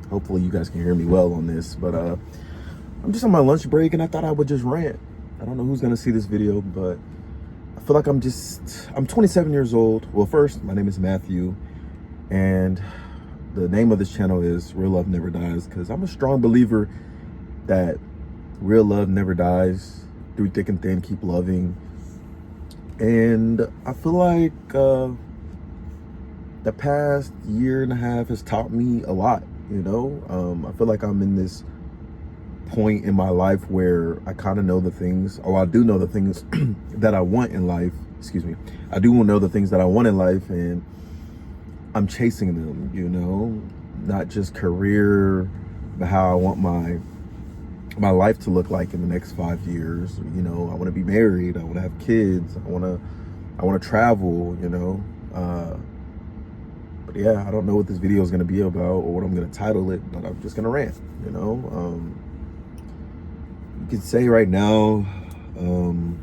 Hopefully you guys can hear me well on this, but I'm just on my lunch break and I thought I would just rant. I don't know who's gonna see this video, but I feel like I'm 27 years old. Well, first, my name is Matthew, and the name of this channel is Real Love Never Dies, because I'm a strong believer that real love never dies. Through thick and thin, keep loving. And I feel like the past year and a half has taught me a lot, you know? I feel like I'm in this point in my life where I kind of know the things, or I do know the things that I want in life. Excuse me. I do know the things that I want in life, and I'm chasing them, you know? Not just career, but how I want my life to look like in the next 5 years. You know, I want to be married, I want to have kids, I want to travel, you know. But yeah, I don't know what this video is going to be about or what I'm going to title it, but I'm just going to rant, you know. You could say right now, you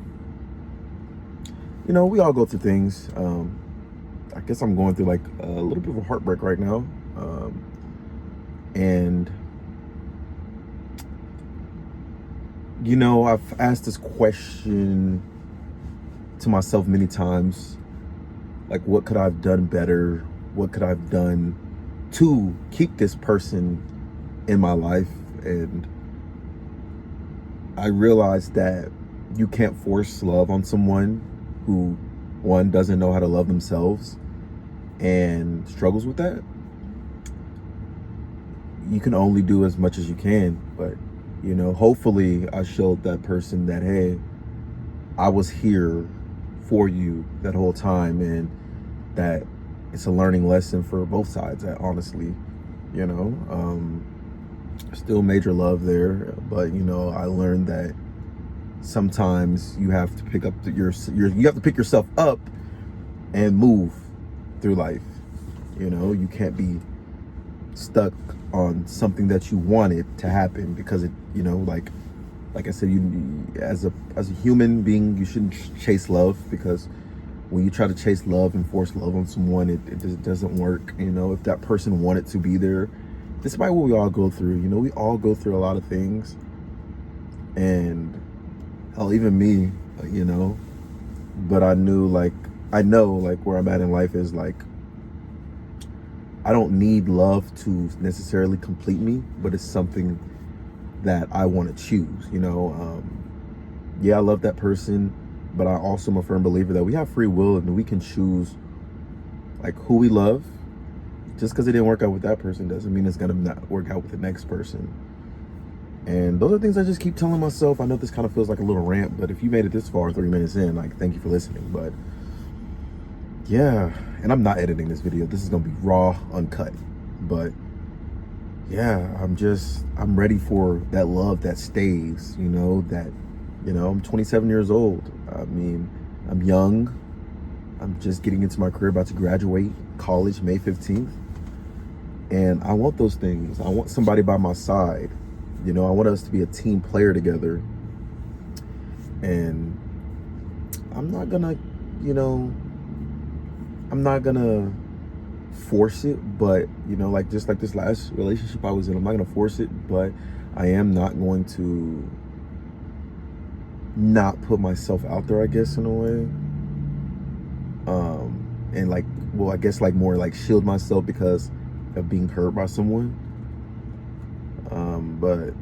know, we all go through things. I guess I'm going through like a little bit of a heartbreak right now. And you know, I've asked this question to myself many times, like, what could I have done better? What could I have done to keep this person in my life? And I realized that you can't force love on someone who, one, doesn't know how to love themselves and struggles with that. You can only do as much as you can, but you know, hopefully I showed that person that, hey, I was here for you that whole time, and that it's a learning lesson for both sides, honestly, you know. Still major love there, but you know, I learned that sometimes you have to pick up you have to pick yourself up and move through life. You know, you can't be stuck on something that you wanted to happen, because it, you know, like I said, you as a human being, you shouldn't chase love, because when you try to chase love and force love on someone, it just doesn't work. You know, if that person wanted to be there, despite what we all go through, you know, we all go through a lot of things, and hell, even me, you know, but I know like where I'm at in life is like, I don't need love to necessarily complete me, but it's something that I want to choose, you know. Yeah, I love that person, but I also am a firm believer that we have free will and we can choose like who we love. Just because it didn't work out with that person doesn't mean it's gonna not work out with the next person. And those are things I just keep telling myself. I know this kind of feels like a little rant, but if you made it this far, 3 minutes in, like, thank you for listening. But yeah, and I'm not editing this video. This is gonna be raw, uncut. But yeah, I'm ready for that love that stays, you know, I'm 27 years old. I mean, I'm young. I'm just getting into my career, about to graduate college May 15th. And I want those things. I want somebody by my side. You know, I want us to be a team player together. And I'm not gonna, you know, force it, but you know, like just like this last relationship I was in, I'm not gonna force it, but I am not going to not put myself out there, I guess, in a way. And like, well, I guess like more like shield myself because of being hurt by someone. But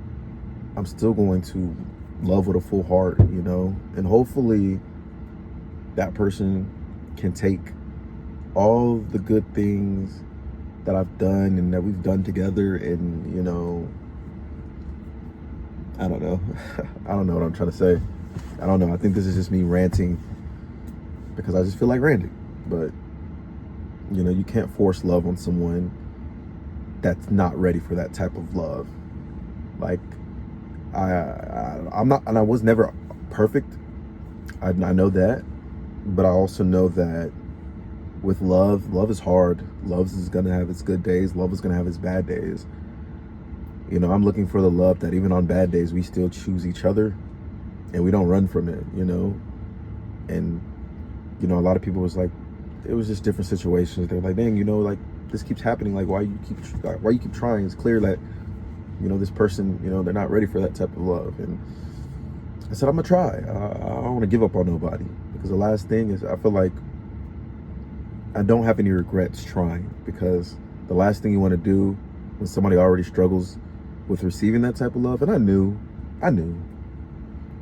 I'm still going to love with a full heart, you know, and hopefully that person can take all the good things that I've done and that we've done together, and you know, I don't know. I don't know what I'm trying to say. I don't know. I think this is just me ranting because I just feel like ranting. But you know, you can't force love on someone that's not ready for that type of love. Like I'm not, and I was never perfect. I know that, but I also know that with love is hard. Love is gonna have its good days. Love is gonna have its bad days. You know, I'm looking for the love that even on bad days, we still choose each other and we don't run from it, you know? And, you know, a lot of people was like, it was just different situations. They're like, dang, you know, like, this keeps happening? Like, why you keep trying? It's clear that, you know, this person, you know, they're not ready for that type of love. And I said, I'm gonna try. I don't want to give up on nobody, because the last thing is, I feel like I don't have any regrets trying, because the last thing you want to do when somebody already struggles with receiving that type of love, and I knew,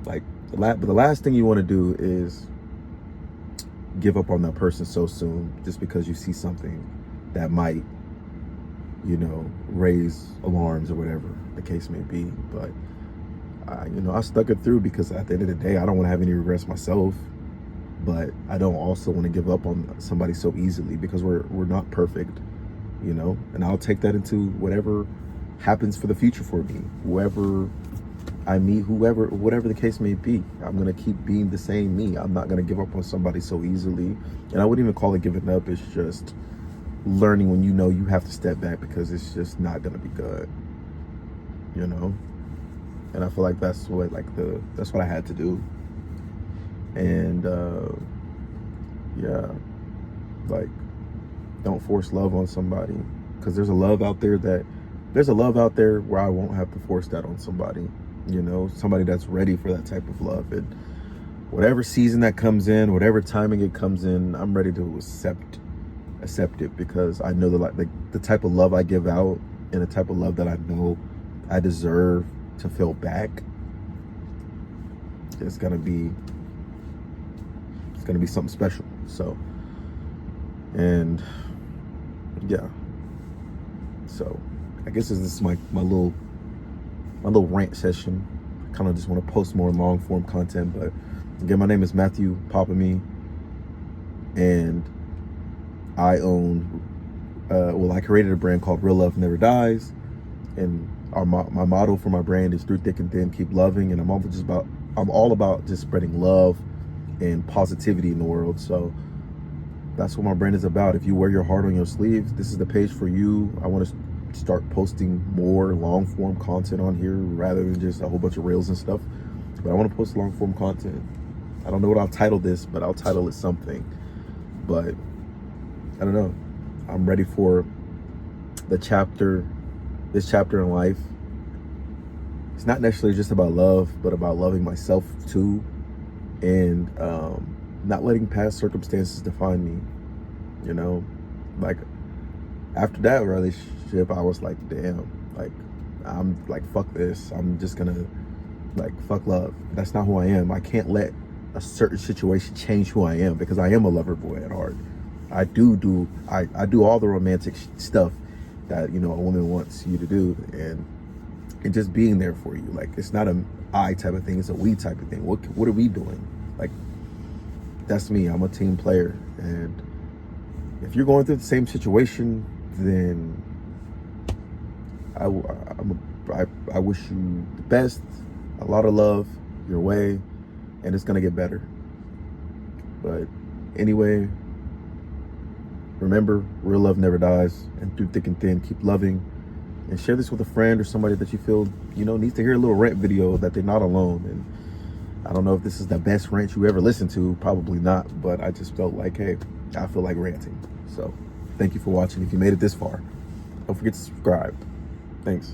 like, but the last thing you want to do is give up on that person so soon, just because you see something that might, you know, raise alarms or whatever the case may be. But you know, I stuck it through, because at the end of the day, I don't want to have any regrets myself, but I don't also want to give up on somebody so easily, because we're not perfect, you know. And I'll take that into whatever happens for the future for me, whoever I meet, whatever the case may be. I'm gonna keep being the same me. I'm not gonna give up on somebody so easily. And I wouldn't even call it giving up. It's just learning when you know you have to step back, because it's just not gonna be good, you know. And I feel like that's what I had to do. And yeah, like, don't force love on somebody, because there's a love out there where I won't have to force that on somebody, you know, somebody that's ready for that type of love. And whatever season that comes in, whatever timing it comes in, I'm ready to accept it, because I know that, like the type of love I give out, and the type of love that I know I deserve to feel back, it's gonna be something special. So, and yeah, so I guess this is my little rant session. I kind of just want to post more long form content. But again, my name is Matthew Papami, and I own I created a brand called Real Love Never Dies, and my motto for my brand is through thick and thin, keep loving. And I'm all about just spreading love and positivity in the world. So that's what my brand is about. If you wear your heart on your sleeve, this is the page for you. I want to start posting more long form content on here, rather than just a whole bunch of reels and stuff. But I want to post long form content. I don't know what I'll title this, but I'll title it something. But I don't know. I'm ready for this chapter in life. It's not necessarily just about love, but about loving myself too, and not letting past circumstances define me, you know. Like, after that relationship, I was like, damn, like, I'm like, fuck this. I'm just gonna, like, fuck love. That's not who I am. I can't let a certain situation change who I am, because I am a lover boy at heart. I do all the romantic stuff that, you know, a woman wants you to do, and just being there for you. Like, it's not a I type of thing, it's a we type of thing. What are we doing? Like, that's me. I'm a team player. And if you're going through the same situation, then I wish you the best, a lot of love your way, and it's gonna get better. But anyway, remember, real love never dies, and through thick and thin, keep loving. And share this with a friend or somebody that you feel, you know, needs to hear a little rant video, that they're not alone. And I don't know if this is the best rant you ever listened to, probably not, but I just felt like, hey, I feel like ranting. So thank you for watching. If you made it this far, don't forget to subscribe. Thanks.